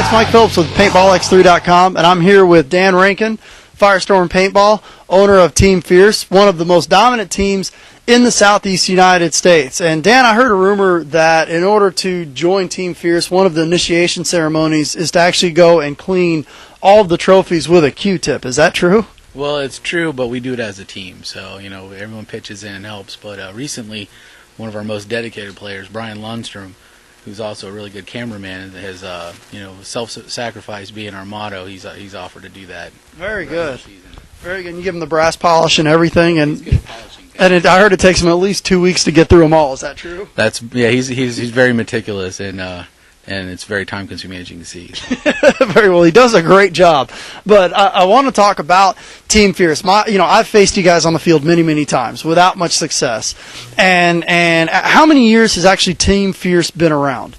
It's Mike Phillips with PaintballX3.com, and I'm here with Dan Rankin, Firestorm Paintball, owner of Team Fierce, one of the most dominant teams in the Southeast United States. And Dan, I heard a rumor that in order to join Team Fierce, one of the initiation ceremonies is to actually go and clean all of the trophies with a Q-tip. Is that true? Well, it's true, but we do it as a team. So, everyone pitches in and helps. But recently, one of our most dedicated players, Brian Lundstrom, who's also a really good cameraman, has self-sacrifice being our motto. He's offered to do that. Very good. Very good. And you give him the brass polish and everything, and he's good at polishing. I heard it takes him at least 2 weeks to get through them all. Is that true? He's very meticulous, and it's very time-consuming, as you can see. Very well. He does a great job. But I want to talk about Team Fierce. I've faced you guys on the field many, many times without much success. And how many years has actually Team Fierce been around?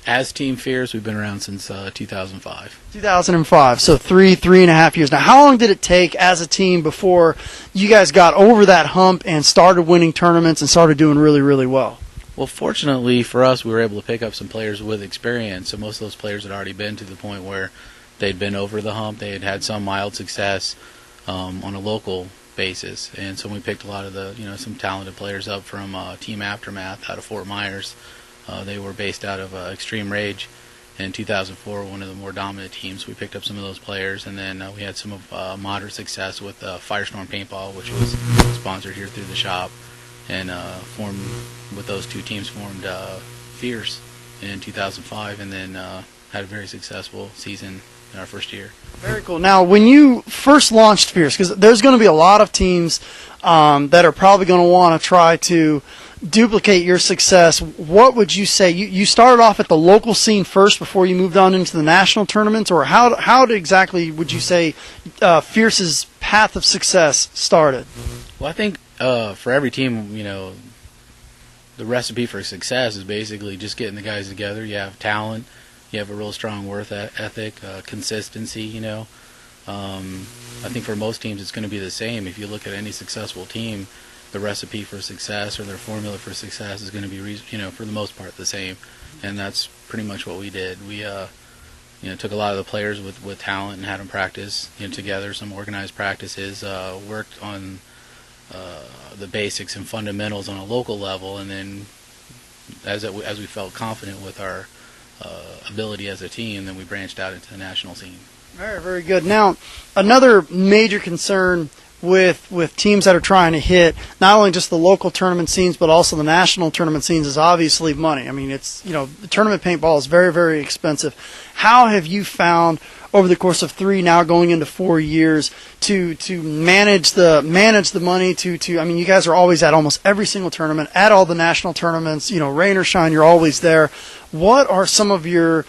As Team Fierce, we've been around since 2005. 2005, so three and a half years. Now, how long did it take as a team before you guys got over that hump and started winning tournaments and started doing really, really well? Well, fortunately for us, we were able to pick up some players with experience. So most of those players had already been to the point where they'd been over the hump. They had had some mild success on a local basis. And so we picked a lot of the, some talented players up from Team Aftermath out of Fort Myers. They were based out of Extreme Rage in 2004, one of the more dominant teams. We picked up some of those players, and then we had some of moderate success with Firestorm Paintball, which was sponsored here through the shop, and formed with those two teams, formed Fierce in 2005, and then had a very successful season in our first year. Very cool. Now, when you first launched Fierce, because there's going to be a lot of teams that are probably going to want to try to duplicate your success, what would you say? You started off at the local scene first before you moved on into the national tournaments, or how exactly would you say Fierce's path of success started? Well, I think for every team, the recipe for success is basically just getting the guys together. You have talent, you have a real strong work ethic, consistency, I think for most teams it's going to be the same. If you look at any successful team, the recipe for success or their formula for success is going to be, for the most part the same. And that's pretty much what we did. We, took a lot of the players with talent and had them practice, together, some organized practices, worked on the basics and fundamentals on a local level, and then as we felt confident with our ability as a team, then we branched out into the national scene. Very, very good. Now, another major concern with teams that are trying to hit not only just the local tournament scenes but also the national tournament scenes is obviously money. I mean, it's the tournament paintball is very, very expensive. How have you found over the course of 3, now going into 4 years, to manage the money? You guys are always at almost every single tournament, at all the national tournaments. Rain or shine, you're always there. What are some of your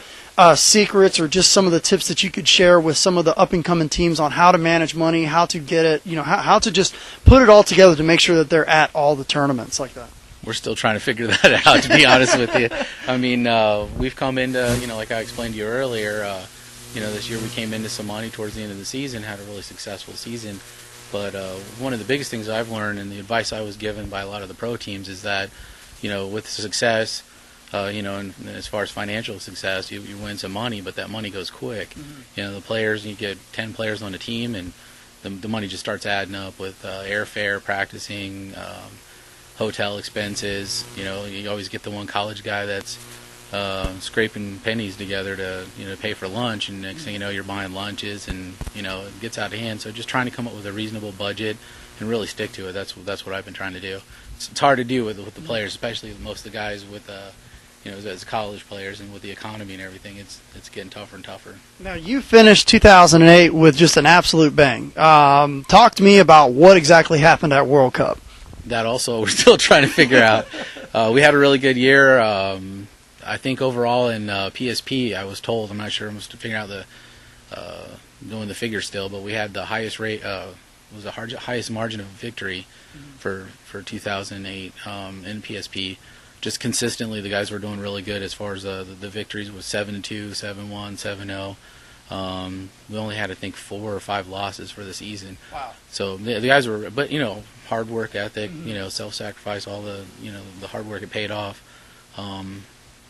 secrets, or just some of the tips that you could share with some of the up-and-coming teams on how to manage money, how to get it, how to just put it all together to make sure that they're at all the tournaments like that? We're still trying to figure that out, to be honest with you. I mean, we've come into, like I explained to you earlier, this year we came into some money towards the end of the season, had a really successful season. But one of the biggest things I've learned, and the advice I was given by a lot of the pro teams, is that, with success, and as far as financial success, you win some money, but that money goes quick. Mm-hmm. The players, you get 10 players on a team, and the money just starts adding up with airfare, practicing, hotel expenses. You always get the one college guy that's scraping pennies together to pay for lunch, and next thing you know, you're buying lunches, and it gets out of hand. So just trying to come up with a reasonable budget and really stick to it. That's what I've been trying to do. It's hard to do with the players, especially most of the guys with as college players, and with the economy and everything, it's getting tougher and tougher. Now, you finished 2008 with just an absolute bang. Talk to me about what exactly happened at World Cup. That also we're still trying to figure out. We had a really good year. I think overall in PSP, I was told, I'm not sure, I'm still figuring out doing the figures still, but we had the highest rate, was the highest margin of victory for 2008 in PSP. Just consistently, the guys were doing really good as far as the victories was 7-2, 7-1, 7-0. We only had, I think, 4 or 5 losses for the season. Wow. So the guys were, but hard work ethic, self-sacrifice, all the the hard work, it paid off.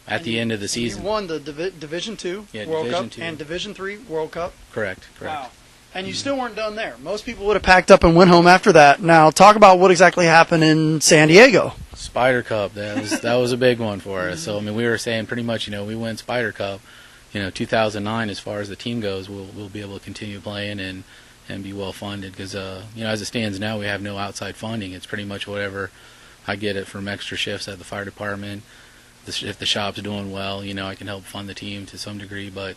at the end of the season. You won the Division II World Division Cup II. and Division III World Cup. Correct. Wow. And you still weren't done there. Most people would have packed up and went home after that. Now, talk about what exactly happened in San Diego. Spider Cup, that was a big one for us. So I mean, we were saying pretty much, we win Spider Cup, 2009 as far as the team goes, we'll be able to continue playing and be well funded because as it stands now, we have no outside funding. It's pretty much whatever I get it from extra shifts at the fire department. If the shop's doing well, I can help fund the team to some degree, but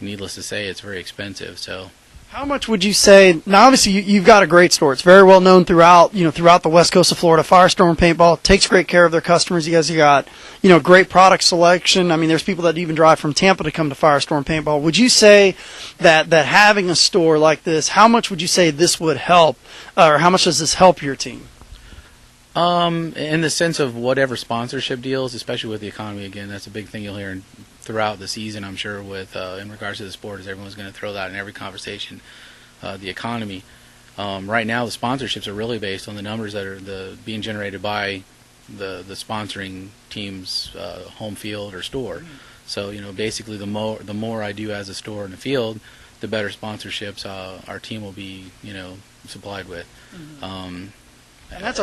needless to say, it's very expensive. So. How much would you say? Now, obviously, you've got a great store. It's very well known throughout the west coast of Florida. Firestorm Paintball takes great care of their customers. You guys have got, great product selection. I mean, there's people that even drive from Tampa to come to Firestorm Paintball. Would you say that having a store like this, how much would you say this would help, or how much does this help your team? In the sense of whatever sponsorship deals, especially with the economy, again, that's a big thing you'll hear throughout the season, I'm sure, with in regards to the sport, is everyone's going to throw that in every conversation, the economy. Right now, the sponsorships are really based on the numbers that are being generated by the sponsoring team's home field or store. Mm-hmm. So, basically, the more I do as a store in the field, the better sponsorships our team will be, supplied with. Mm-hmm. And that's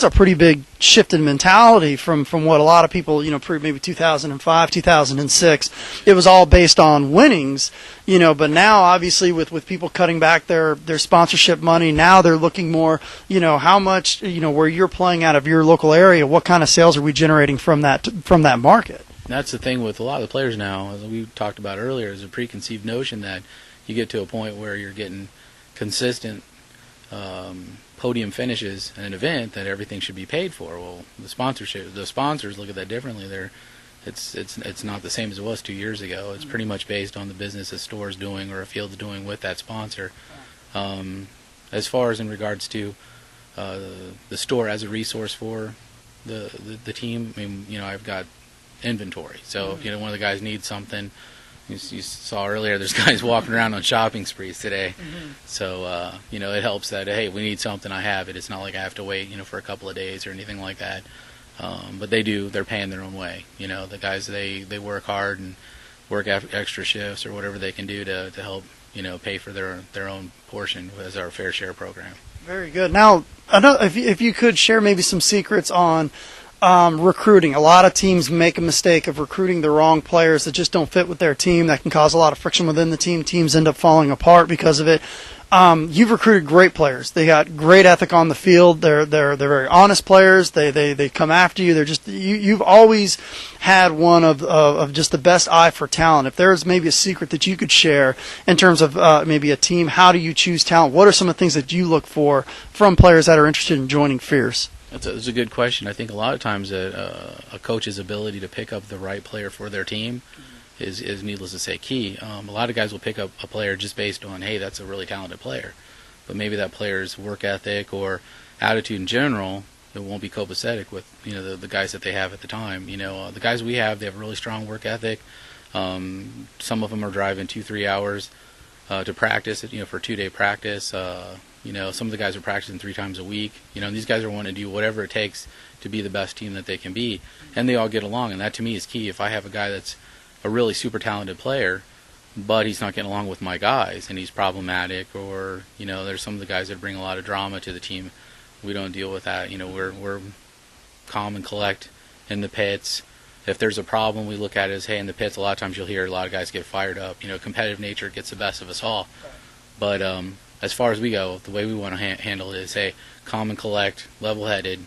a pretty big shift in mentality from what a lot of people, maybe 2005, 2006, it was all based on winnings, but now obviously with people cutting back their sponsorship money, now they're looking more, how much, where you're playing out of your local area, what kind of sales are we generating from that market? And that's the thing with a lot of the players now, as we talked about earlier, is a preconceived notion that you get to a point where you're getting consistent podium finishes in an event that everything should be paid for. Well, the sponsors look at that differently. It's not the same as it was 2 years ago. It's pretty much based on the business a store's doing or a field's doing with that sponsor. As far as in regards to the store as a resource for the team, I mean, I've got inventory. So if one of the guys needs something. You saw earlier, there's guys walking around on shopping sprees today. Mm-hmm. So, it helps that, hey, we need something, I have it. It's not like I have to wait, for a couple of days or anything like that. But they're paying their own way. The guys, they work hard and work extra shifts or whatever they can do to help, pay for their own portion as our fair share program. Very good. Now, if you could share maybe some secrets on recruiting. A lot of teams make a mistake of recruiting the wrong players that just don't fit with their team. That can cause a lot of friction within the team. Teams end up falling apart because of it. You've recruited great players. They got great ethic on the field. They're very honest players. They come after you. They're just you've always had one of just the best eye for talent. If there's maybe a secret that you could share in terms of maybe a team, how do you choose talent? What are some of the things that you look for from players that are interested in joining Fierce? That's a good question. I think a lot of times a coach's ability to pick up the right player for their team is needless to say, key. A lot of guys will pick up a player just based on, hey, that's a really talented player. But maybe that player's work ethic or attitude in general, it won't be copacetic with, the guys that they have at the time. The guys we have, they have a really strong work ethic. Some of them are driving 2-3 hours to practice, for a 2-day practice. Some of the guys are practicing 3 times a week. And these guys are wanting to do whatever it takes to be the best team that they can be. And they all get along, and that to me is key. If I have a guy that's a really super talented player, but he's not getting along with my guys, and he's problematic, or, there's some of the guys that bring a lot of drama to the team, we don't deal with that. We're calm and collect in the pits. If there's a problem, we look at it as, hey, in the pits, a lot of times you'll hear a lot of guys get fired up. Competitive nature gets the best of us all. But as far as we go, the way we want to handle it is, hey, calm and collect, level-headed,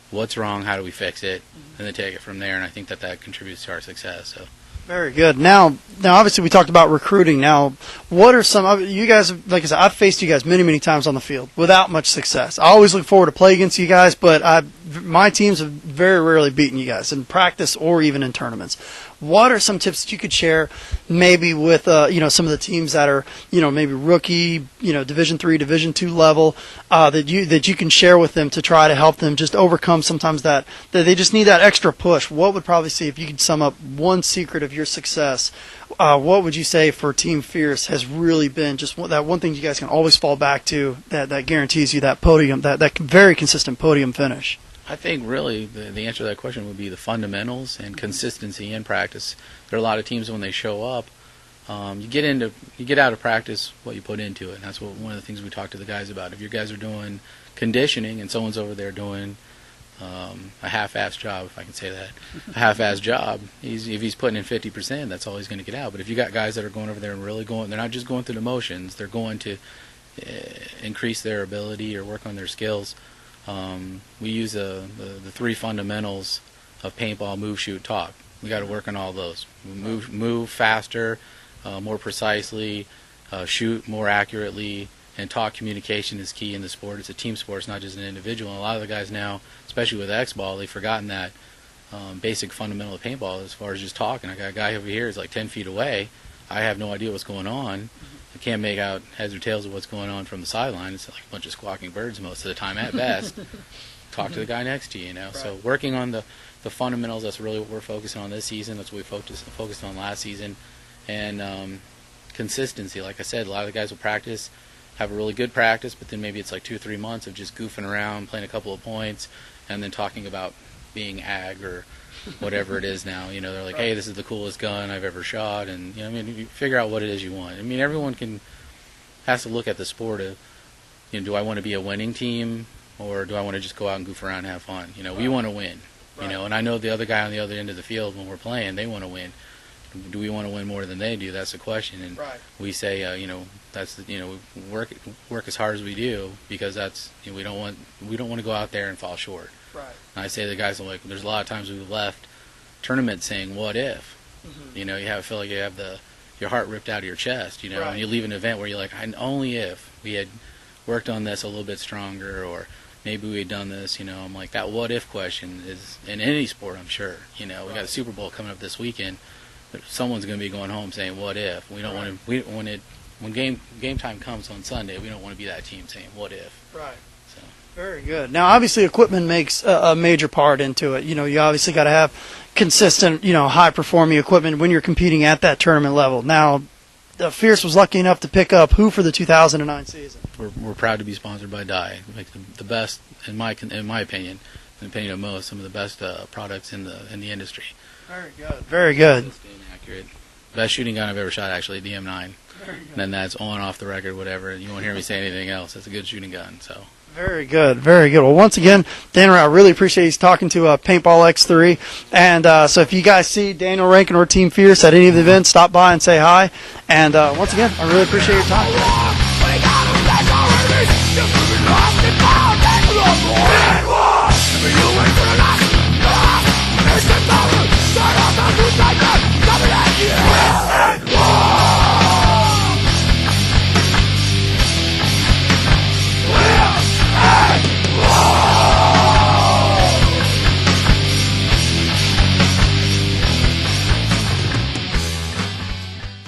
what's wrong, how do we fix it, and then take it from there, and I think that contributes to our success. So. Very good. Now, obviously, we talked about recruiting. Now, what are some? You guys, like I said, I've faced you guys many, many times on the field without much success. I always look forward to play against you guys, but my teams have very rarely beaten you guys in practice or even in tournaments. What are some tips that you could share, maybe with some of the teams that are maybe rookie, Division III, Division II level, that you can share with them to try to help them just overcome sometimes that they just need that extra push? What would probably see if you could sum up one secret of your success? What would you say for Team Fierce has really been just that one thing you guys can always fall back to that guarantees you that podium, that very consistent podium finish? I think really the answer to that question would be the fundamentals and consistency in practice. There are a lot of teams when they show up, you get out of practice what you put into it. And that's one of the things we talk to the guys about. If your guys are doing conditioning and someone's over there doing a half-assed job, if I can say that, a half-assed job, if he's putting in 50%, that's all he's going to get out. But if you got guys that are going over there and really going, they're not just going through the motions, they're going to increase their ability or work on their skills. We use the three fundamentals of paintball: move, shoot, talk. We got to work on all those. Move faster, more precisely, shoot more accurately, and talk. Communication is key in the sport. It's a team sport. It's not just an individual. And a lot of the guys now, especially with X-ball, they've forgotten that basic fundamental of paintball as far as just talking. I got a guy over here who's like 10 feet away. I have no idea what's going on. I can't make out heads or tails of what's going on from the sideline. It's like a bunch of squawking birds most of the time at best. Talk to the guy next to you, you know. Right. So working on the fundamentals, that's really what we're focusing on this season. That's what we focused on last season. And consistency, like I said, a lot of the guys will practice, have a really good practice, but then maybe it's like 2 or 3 months of just goofing around, playing a couple of points, and then talking about being ag or whatever it is now. You know, they're like, hey, this is the coolest gun I've ever shot, and you know, I mean, you figure out what it is you want. I mean, everyone has to look at the sport of, you know, do I want to be a winning team, or do I want to just go out and goof around and have fun? You know, we want to win. You know, and I know the other guy on the other end of the field when we're playing, they want to win. Do we want to win more than they do? That's the question. And we say, you know, that's the, you know, work as hard as we do, because that's, you know, we don't want to go out there and fall short. Right. And I say to the guys, like, there's a lot of times we've left tournaments saying, what if? Mm-hmm. You know, you feel like you have your heart ripped out of your chest, you know, and you leave an event where you're like, only if we had worked on this a little bit stronger, or maybe we had done this, you know. I'm like, that what if question is in any sport, I'm sure. You know, we got a Super Bowl coming up this weekend. Someone's going to be going home saying, what if? We don't want to, when game time comes on Sunday, we don't want to be that team saying, what if? Right. So. Very good. Now, obviously, equipment makes a major part into it. You know, you obviously got to have consistent, you know, high-performing equipment when you're competing at that tournament level. Now, Fierce was lucky enough to pick up who for the 2009 season? We're proud to be sponsored by Dye. Make the best, in my opinion, in the opinion of most, some of the best products in the industry. Very good. Very good. Accurate. Best shooting gun I've ever shot, actually, DM9. And then that's on, off the record, whatever. You won't hear me say anything else. It's a good shooting gun. So. Very good. Very good. Well, once again, Daniel, I really appreciate you talking to Paintball X3. And so if you guys see Daniel Rankin or Team Fierce at any of the events, stop by and say hi. And once again, I really appreciate your time.